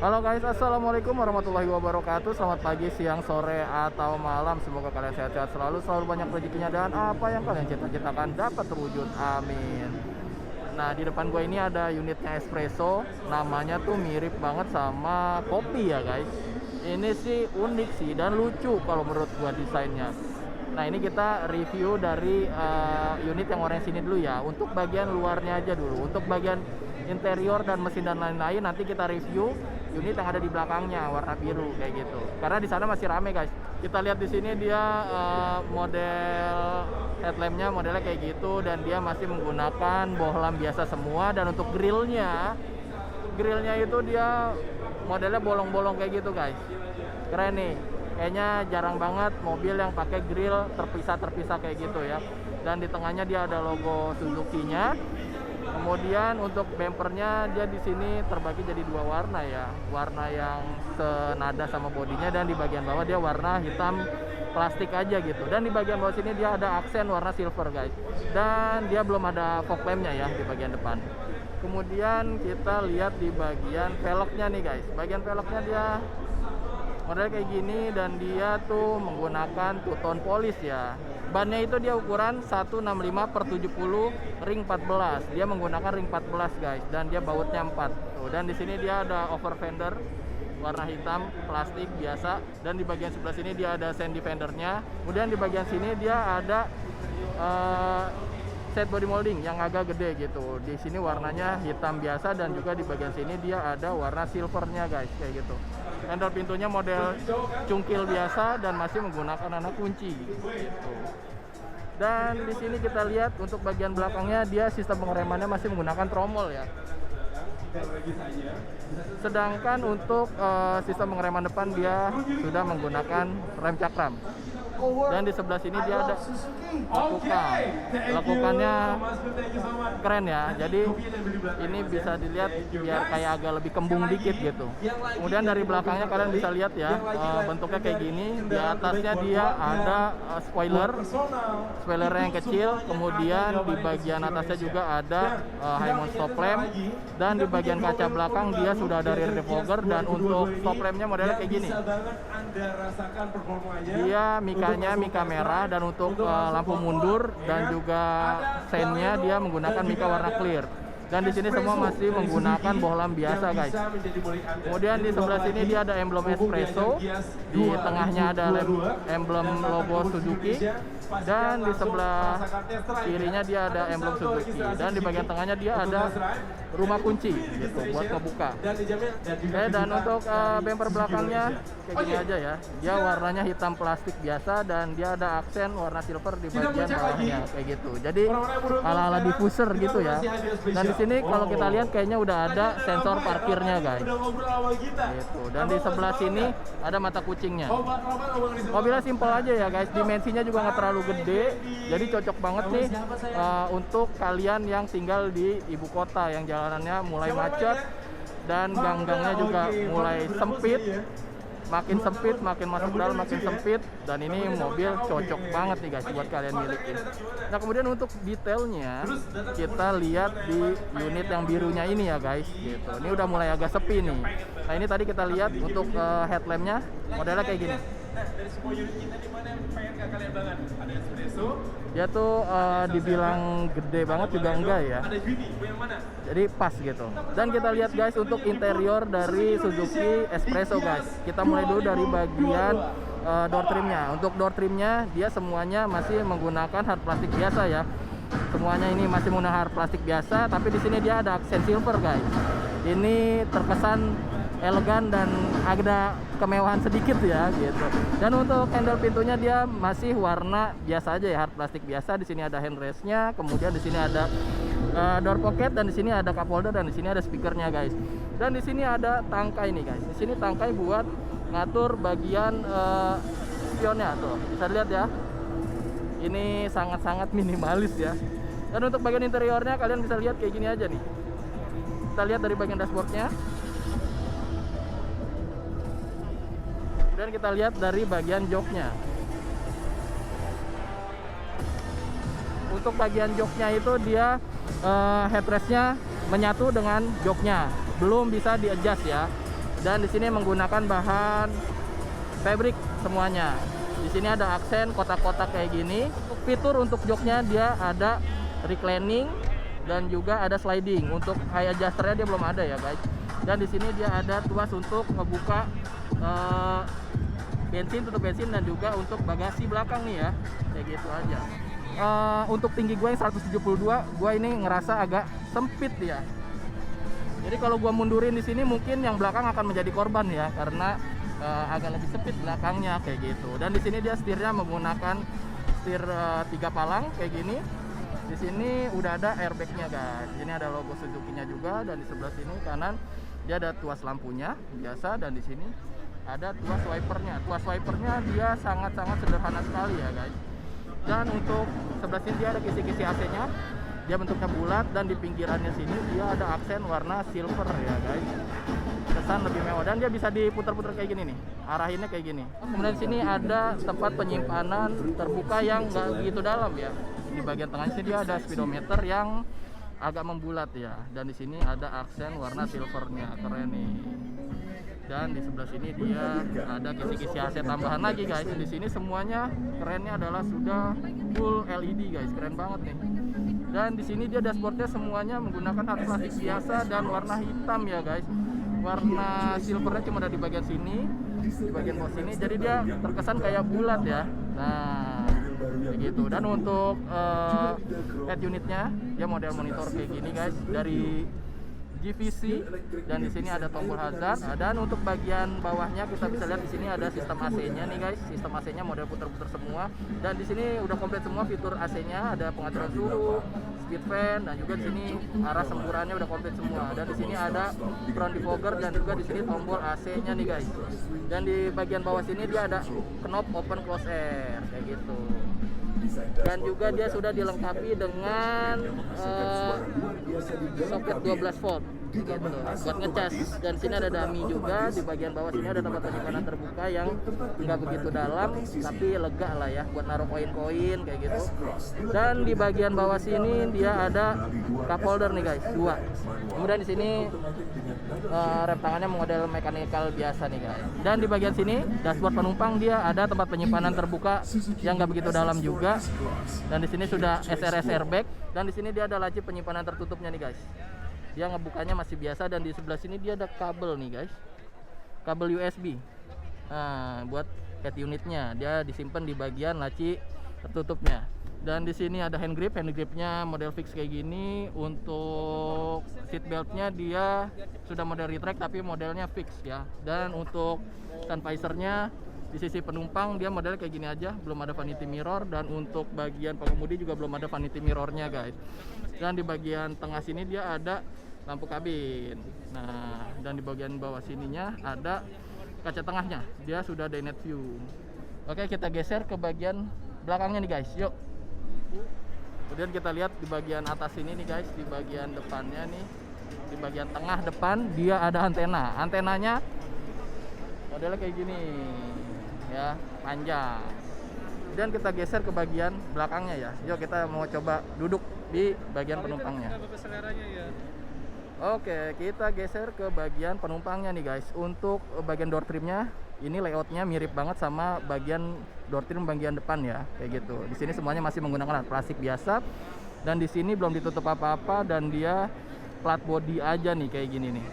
Halo guys, assalamualaikum warahmatullahi wabarakatuh. Selamat pagi, siang, sore, atau malam. Semoga kalian sehat-sehat selalu banyak rezekinya dan apa yang kalian cita-citakan dapat terwujud. Amin. Nah, di depan gue ini ada unitnya espresso. Namanya tuh mirip banget sama kopi ya guys. Ini sih unik sih dan lucu kalau menurut gue desainnya. Nah, ini kita review dari unit yang orange ini dulu ya. Untuk bagian luarnya aja dulu. Untuk bagian interior dan mesin dan lain-lain nanti kita review unit yang ada di belakangnya warna biru kayak gitu. Karena di sana masih rame guys. Kita lihat di sini dia model headlampnya modelnya kayak gitu dan dia masih menggunakan bohlam biasa semua. Dan untuk grillnya itu dia modelnya bolong-bolong kayak gitu guys. Keren nih. Kayaknya jarang banget mobil yang pakai grill terpisah kayak gitu ya. Dan di tengahnya dia ada logo Suzuki-nya. Kemudian untuk bumpernya dia di sini terbagi jadi dua warna ya, warna yang senada sama bodinya dan di bagian bawah dia warna hitam plastik aja gitu. Dan di bagian bawah sini dia ada aksen warna silver guys. Dan dia belum ada fog lampnya ya di bagian depan. Kemudian kita lihat di bagian velgnya nih guys. Bagian velgnya dia model kayak gini dan dia tuh menggunakan two-tone polish ya. Bannya itu dia ukuran 165/70 ring 14. Dia menggunakan ring 14 guys dan dia bautnya 4. Tuh, dan di sini dia ada over fender warna hitam plastik biasa dan di bagian sebelah sini dia ada sandy fendernya. Kemudian di bagian sini dia ada set body molding yang agak gede gitu. Di sini warnanya hitam biasa dan juga di bagian sini dia ada warna silvernya guys kayak gitu. Handle pintunya model cungkil biasa dan masih menggunakan anak kunci gitu. Dan di sini kita lihat untuk bagian belakangnya dia sistem pengeremannya masih menggunakan tromol ya. Sedangkan untuk sistem pengereman depan dia sudah menggunakan rem cakram. Dan di sebelah sini dia ada lekukan. Lekukannya keren ya. Jadi ini bisa dilihat biar kayak agak lebih kembung dikit gitu. Kemudian dari belakangnya kalian bisa lihat ya, bentuknya kayak gini. Di atasnya dia ada spoiler yang kecil. Kemudian di bagian atasnya juga ada high mount stop lamp. Dan di bagian kaca belakang dia sudah ada rear defogger. Dan untuk stop lampnya modelnya kayak gini. Dia mika merah dan untuk lampu mundur dan juga sennya dia menggunakan mika warna clear. Dan di sini semua masih menggunakan bohlam biasa guys. Kemudian di sebelah sini dia ada emblem espresso, di tengahnya ada emblem logo Suzuki, dan di sebelah kirinya dia ada emblem Suzuki, dan di bagian tengahnya dia ada rumah kunci gitu buat ngebuka. Dan untuk bumper belakangnya kayak gini aja ya. Dia warnanya hitam plastik biasa dan dia ada aksen warna silver di bagian bawahnya kayak gitu. Jadi ala-ala diffuser gitu ya. Dan di sini kalau kita lihat kayaknya udah ada sensor parkirnya guys. Gitu. Dan di sebelah sini ada mata kucingnya. Mobilnya simpel aja ya guys. Dimensinya juga nggak terlalu gede. Jadi cocok banget nih untuk kalian yang tinggal di ibu kota yang jalanannya mulai macet dan gang-gangnya juga mulai sempit. Makin sempit, makin masuk dalam makin sempit. Dan ini mobil cocok banget nih guys buat kalian milikin. Nah, kemudian untuk detailnya kita lihat di unit yang birunya ini ya guys gitu. Ini udah mulai agak sepi nih. Nah, ini tadi kita lihat untuk headlampnya modelnya kayak gini. Nah, dari semua unit kita di mana yang pengen kalian banget? Ada espresso. Dia tuh dibilang gede banget juga enggak ya. Ada Uni, yang mana? Jadi pas gitu. Dan kita lihat guys untuk interior dari Suzuki Espresso guys. Kita mulai dulu dari bagian door trimnya. Untuk door trimnya dia semuanya masih menggunakan hard plastik biasa ya. Semuanya ini masih menggunakan hard plastik biasa, tapi di sini dia ada aksen silver guys. Ini terkesan elegan dan ada kemewahan sedikit ya gitu. Dan untuk handle pintunya dia masih warna biasa aja ya, hard plastik biasa. Di sini ada handrestnya, kemudian di sini ada door pocket dan di sini ada cup holder dan di sini ada speakernya guys. Dan di sini ada tangkai nih guys. Di sini tangkai buat ngatur bagian spionnya tuh. Bisa dilihat ya. Ini sangat-sangat minimalis ya. Dan untuk bagian interiornya kalian bisa lihat kayak gini aja nih. Kita lihat dari bagian dashboardnya. Dan kita lihat dari bagian joknya. Untuk bagian joknya itu dia headrestnya menyatu dengan joknya, belum bisa di adjust ya. Dan di sini menggunakan bahan fabric semuanya. Di sini ada aksen kotak-kotak kayak gini. Fitur untuk joknya dia ada reclining dan juga ada sliding. Untuk high adjusternya dia belum ada ya guys. Dan di sini dia ada tuas untuk ngebuka bensin, tutup bensin, dan juga untuk bagasi belakang nih ya. Kayak gitu aja. Untuk tinggi gue yang 172, gue ini ngerasa agak sempit ya. Jadi kalau gue mundurin di sini mungkin yang belakang akan menjadi korban ya, karena agak lebih sempit belakangnya kayak gitu. Dan di sini dia setirnya menggunakan setir 3 palang kayak gini. Di sini udah ada airbagnya guys. Di sini ada logo Suzuki-nya juga, dan di sebelah sini kanan dia ada tuas lampunya biasa, dan di sini ada tuas wipernya. Tuas wipernya dia sangat-sangat sederhana sekali ya guys. Dan untuk sebelah sini dia ada kisi-kisi AC-nya. Dia bentuknya bulat, dan di pinggirannya sini dia ada aksen warna silver ya guys. Kesan lebih mewah, dan dia bisa diputar-putar kayak gini nih, arahinnya kayak gini. Kemudian sini ada tempat penyimpanan terbuka yang nggak begitu dalam ya. Di bagian tengah sini dia ada speedometer yang agak membulat ya, dan di sini ada aksen warna silvernya, keren nih. Dan di sebelah sini dia ada kisi-kisi AC tambahan lagi guys. Di sini semuanya kerennya adalah sudah full LED guys, keren banget nih. Dan di sini dia dashboardnya semuanya menggunakan hard plastik biasa dan warna hitam ya guys. Warna silvernya cuma ada di bagian sini, di bagian bawah sini, jadi dia terkesan kayak bulat ya. Nah, begitu. Dan untuk head unitnya dia model monitor kayak gini guys, dari GVC, dan di sini ada tombol hazard. Dan untuk bagian bawahnya kita bisa lihat di sini ada sistem AC-nya nih guys. Sistem AC-nya model putar-putar semua, dan di sini udah komplit semua fitur AC-nya. Ada pengaturan suhu, speed fan, dan juga di sini arah semburannya udah komplit semua. Dan di sini ada front defogger, dan juga di sini tombol AC-nya nih guys. Dan di bagian bawah sini dia ada knob open close air kayak gitu. Dan juga dia sudah dilengkapi dengan soket 12 volt gitu, buat ngecas. Dan sini ada dummy juga. Di bagian bawah sini ada tempat penyimpanan terbuka yang nggak begitu dalam tapi lega lah ya, buat naruh koin-koin kayak gitu. Dan di bagian bawah sini dia ada cup holder nih guys, 2. Kemudian di sini rem tangannya model mechanical biasa nih guys. Dan di bagian sini dashboard penumpang dia ada tempat penyimpanan terbuka yang nggak begitu dalam juga. Dan di sini sudah SRS airbag, dan di sini dia ada laci penyimpanan tertutupnya nih guys. Dia ngebukanya masih biasa, dan di sebelah sini dia ada kabel nih guys, kabel USB. Nah, buat head unitnya dia disimpan di bagian laci tertutupnya. Dan di sini ada hand gripnya model fix kayak gini. Untuk seat beltnya dia sudah model retract tapi modelnya fix ya. Dan untuk sun visornya di sisi penumpang dia model kayak gini aja, belum ada vanity mirror. Dan untuk bagian pengemudi juga belum ada vanity mirrornya guys. Dan di bagian tengah sini dia ada lampu kabin. Nah, dan di bagian bawah sininya ada kaca tengahnya, dia sudah day night view. Oke, kita geser ke bagian belakangnya nih guys, yuk. Kemudian kita lihat di bagian atas ini nih guys, di bagian depannya nih, di bagian tengah depan dia ada antena. Antenanya modelnya kayak gini ya, panjang. Dan kita geser ke bagian belakangnya ya. Yuk kita mau coba duduk di bagian penumpangnya. Oke, kita geser ke bagian penumpangnya nih guys. Untuk bagian door trimnya, ini layoutnya mirip banget sama bagian door trim bagian depan ya, kayak gitu. Di sini semuanya masih menggunakan plastik biasa, dan di sini belum ditutup apa-apa, dan dia flat body aja nih kayak gini nih,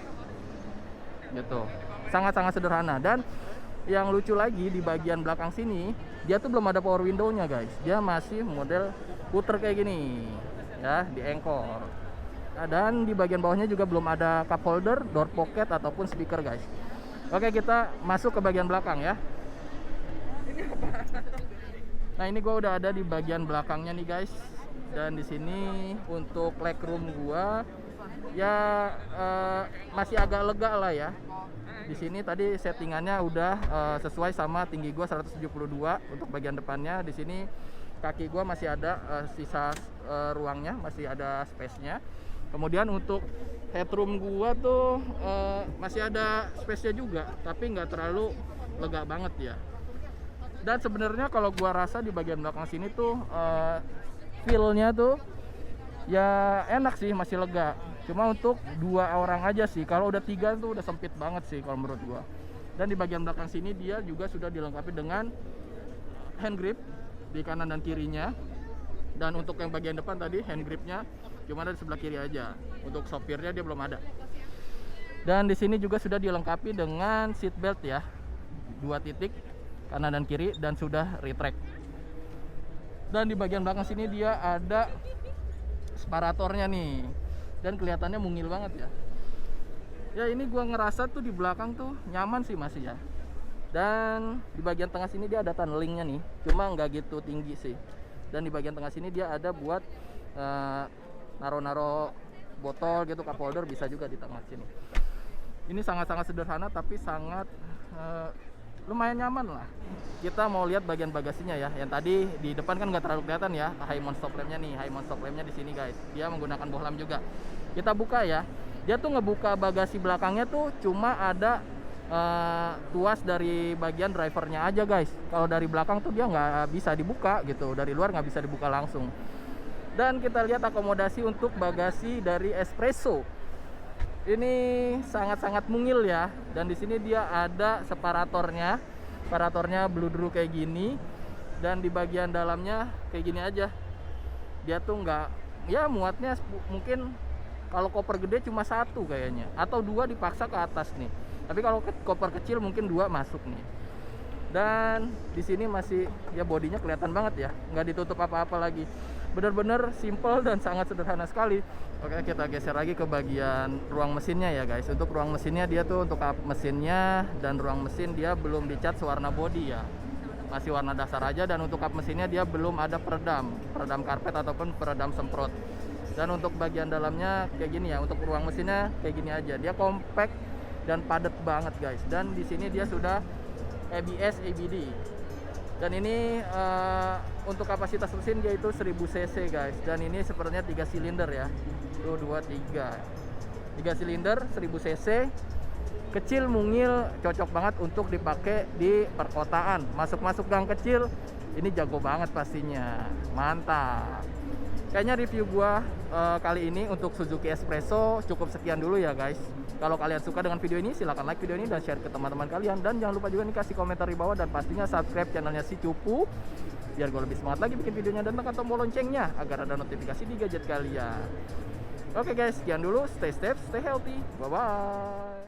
gitu. Sangat-sangat sederhana. Dan yang lucu lagi di bagian belakang sini, dia tuh belum ada power window-nya guys. Dia masih model puter kayak gini ya, di engkol. Dan di bagian bawahnya juga belum ada cup holder, door pocket ataupun speaker guys. Oke, kita masuk ke bagian belakang ya. Nah, ini gue udah ada di bagian belakangnya nih guys. Dan di sini untuk legroom gua ya masih agak lega lah ya. Di sini tadi settingannya udah sesuai sama tinggi gua 172 untuk bagian depannya. Di sini kaki gua masih ada sisa ruangnya, masih ada space-nya. Kemudian untuk headroom gua tuh masih ada space-nya juga, tapi nggak terlalu lega banget ya. Dan sebenarnya kalau gua rasa di bagian belakang sini tuh feel-nya tuh ya enak sih, masih lega. Cuma untuk 2 orang aja sih. Kalau udah 3 tuh udah sempit banget sih kalau menurut gua. Dan di bagian belakang sini dia juga sudah dilengkapi dengan hand grip di kanan dan kirinya. Dan untuk yang bagian depan tadi hand gripnya cuma ada di sebelah kiri aja. Untuk sopirnya dia belum ada. Dan di sini juga sudah dilengkapi dengan seat belt ya. 2 titik kanan dan kiri dan sudah retract. Dan di bagian belakang sini dia ada separatornya nih. Dan kelihatannya mungil banget ya. Ya ini gua ngerasa tuh di belakang tuh nyaman sih masih ya. Dan di bagian tengah sini dia ada tunnelingnya nih, cuma nggak gitu tinggi sih. Dan di bagian tengah sini dia ada buat naro-naro botol gitu, cup holder bisa juga di tengah sini. Ini sangat-sangat sederhana tapi sangat lumayan nyaman lah. Kita mau lihat bagian bagasinya ya. Yang tadi di depan kan nggak terlalu kelihatan ya. High mount stop lampnya nih, high mount stop lampnya di sini guys. Dia menggunakan bohlam juga. Kita buka ya. Dia tuh ngebuka bagasi belakangnya tuh cuma ada tuas dari bagian drivernya aja guys. Kalau dari belakang tuh dia nggak bisa dibuka gitu. Dari luar nggak bisa dibuka langsung. Dan kita lihat akomodasi untuk bagasi dari Espresso. Ini sangat-sangat mungil ya. Dan di sini dia ada separatornya. Separatornya bludru kayak gini. Dan di bagian dalamnya kayak gini aja. Dia tuh nggak, ya muatnya mungkin kalau koper gede cuma 1 kayaknya, atau 2 dipaksa ke atas nih. Tapi kalau koper kecil mungkin 2 masuk nih. Dan di sini masih ya bodinya kelihatan banget ya, nggak ditutup apa-apa lagi. Bener-bener simple dan sangat sederhana sekali. Oke, kita geser lagi ke bagian ruang mesinnya ya guys. Untuk ruang mesinnya dia tuh untuk kap mesinnya dan ruang mesin dia belum dicat warna body ya. Masih warna dasar aja. Dan untuk kap mesinnya dia belum ada peredam karpet ataupun peredam semprot. Dan untuk bagian dalamnya kayak gini ya. Untuk ruang mesinnya kayak gini aja. Dia compact dan padat banget guys. Dan di sini dia sudah ABS ABD. Dan ini untuk kapasitas mesin yaitu 1000 cc guys. Dan ini sepertinya 3 silinder ya. 1, 2, 3 silinder 1000 cc. Kecil, mungil, cocok banget untuk dipakai di perkotaan. Masuk-masuk gang kecil ini jago banget pastinya. Mantap. Kayaknya review gua kali ini untuk Suzuki Espresso cukup sekian dulu ya guys. Kalau kalian suka dengan video ini silahkan like video ini dan share ke teman-teman kalian. Dan jangan lupa juga nih kasih komentar di bawah dan pastinya subscribe channelnya si Cupu biar gue lebih semangat lagi bikin videonya, dan tekan tombol loncengnya agar ada notifikasi di gadget kalian. Oke guys, sekian dulu. Stay safe, stay healthy. Bye bye.